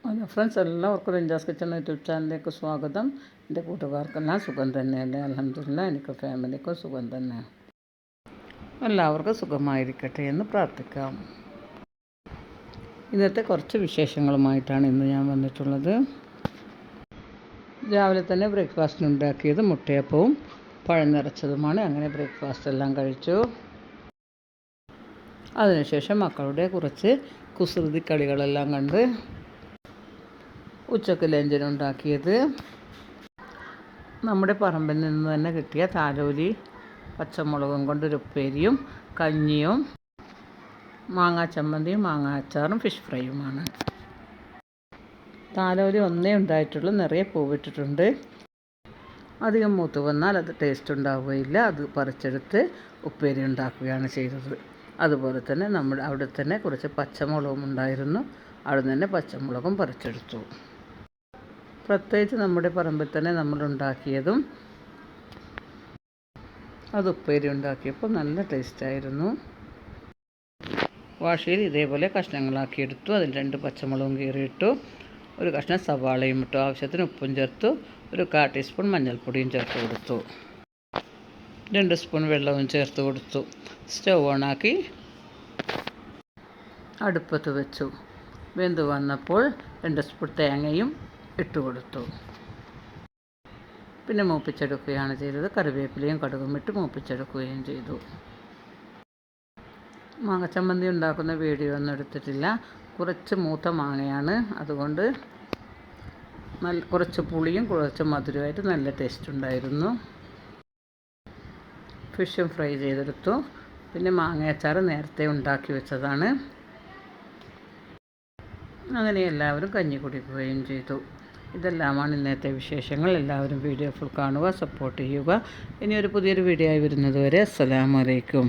Hello friends, എല്ലാവർക്കും റിഞ്ചാസ് kitchen YouTube ചാനലിലേക്ക് സ്വാഗതം. എൻ്റെ കൂട്ടുകാർക്കെല്ലാം സുഖം തന്നെയല്ലേ? അൽഹംദുലില്ലാ, എനിക്ക് ഫാമിലിക്കും സുഖം തന്നെ. എല്ലാവർക്കും സുഖമായിരിക്കട്ടെ എന്ന് പ്രാർത്ഥിക്കാം. ഇന്നത്തെ കുറച്ച് വിശേഷങ്ങളുമായിട്ടാണ് ഇന്ന് ഞാൻ വന്നിട്ടുള്ളത്. രാവിലെ തന്നെ ബ്രേക്ക്ഫാസ്റ്റിന് ഉണ്ടാക്കിയത് മുട്ടയപ്പവും പഴം നിറച്ചതുമാണ്. അങ്ങനെ ബ്രേക്ക്ഫാസ്റ്റ് എല്ലാം കഴിച്ചു. അതിനുശേഷം മക്കളുടെ കുറച്ച് കുസൃതി കളികളെല്ലാം കണ്ട് ഉച്ചക്ക് ലഞ്ചിനുണ്ടാക്കിയത് നമ്മുടെ പറമ്പിൽ നിന്ന് തന്നെ കിട്ടിയ താലോലി പച്ചമുളകും കൊണ്ടൊരു ഉപ്പേരിയും കഞ്ഞിയും മാങ്ങാ ചമ്മന്തിയും മാങ്ങാ അച്ചാറും ഫിഷ് ഫ്രൈയുമാണ്. താലോലി ഒന്നേ ഉണ്ടായിട്ടുള്ളൂ, നിറയെ പൂവിട്ടിട്ടുണ്ട്. അധികം മൂത്ത് വന്നാൽ അത് ടേസ്റ്റ് ഉണ്ടാവുകയില്ല. അത് പറിച്ചെടുത്ത് ഉപ്പേരി ഉണ്ടാക്കുകയാണ് ചെയ്തത്. അതുപോലെ തന്നെ നമ്മുടെ അവിടെ തന്നെ കുറച്ച് പച്ചമുളകും ഉണ്ടായിരുന്നു. അവിടെ തന്നെ പച്ചമുളകും പറിച്ചെടുത്തു. പ്രത്യേകിച്ച് നമ്മുടെ പറമ്പിൽ തന്നെ നമ്മളുണ്ടാക്കിയതും അത് ഉപ്പേരി ഉണ്ടാക്കിയപ്പോൾ നല്ല ടേസ്റ്റായിരുന്നു. വാഴയിൽ ഇതേപോലെ കഷ്ണങ്ങളാക്കിയെടുത്തു. അതിൽ 2 പച്ചമുളകും കീറിയിട്ടു, ഒരു കഷ്ണം സവാളയും ഇട്ടു, ആവശ്യത്തിന് ഉപ്പും ചേർത്തു, ഒരു 1/4 ടീസ്പൂൺ മഞ്ഞൾപ്പൊടിയും ചേർത്ത് കൊടുത്തു, 2 സ്പൂൺ വെള്ളവും ചേർത്ത് കൊടുത്തു. സ്റ്റൗ ഓണാക്കി അടുപ്പത്ത് വെച്ചു. വെന്ത് വന്നപ്പോൾ 2 സ്പൂൺ തേങ്ങയും ഇട്ട് കൊടുത്തു. പിന്നെ മൂപ്പിച്ചെടുക്കുകയാണ് ചെയ്തത്. കറിവേപ്പിലയും കടുകും ഇട്ട് മൂപ്പിച്ചെടുക്കുകയും ചെയ്തു. മാങ്ങച്ചമ്മന്തി ഉണ്ടാക്കുന്ന വീഡിയോ ഒന്നും എടുത്തിട്ടില്ല. കുറച്ച് മൂത്ത മാങ്ങയാണ്, അതുകൊണ്ട് കുറച്ച് പുളിയും കുറച്ച് മധുരമായിട്ട് നല്ല ടേസ്റ്റ് ഉണ്ടായിരുന്നു. ഫിഷും ഫ്രൈ ചെയ്തെടുത്തു. പിന്നെ മാങ്ങയച്ചാർ നേരത്തെ ഉണ്ടാക്കി വെച്ചതാണ്. അങ്ങനെ എല്ലാവരും കഞ്ഞി കുടിക്കുകയും ചെയ്തു. ഇതെല്ലാമാണ് ഇന്നത്തെ വിശേഷങ്ങൾ. എല്ലാവരും വീഡിയോ ഫുൾ കാണുക, സപ്പോർട്ട് ചെയ്യുക. ഇനി ഒരു പുതിയൊരു വീഡിയോ ആയി വരുന്നത് വരെ അസ്സലാമു അലൈക്കും.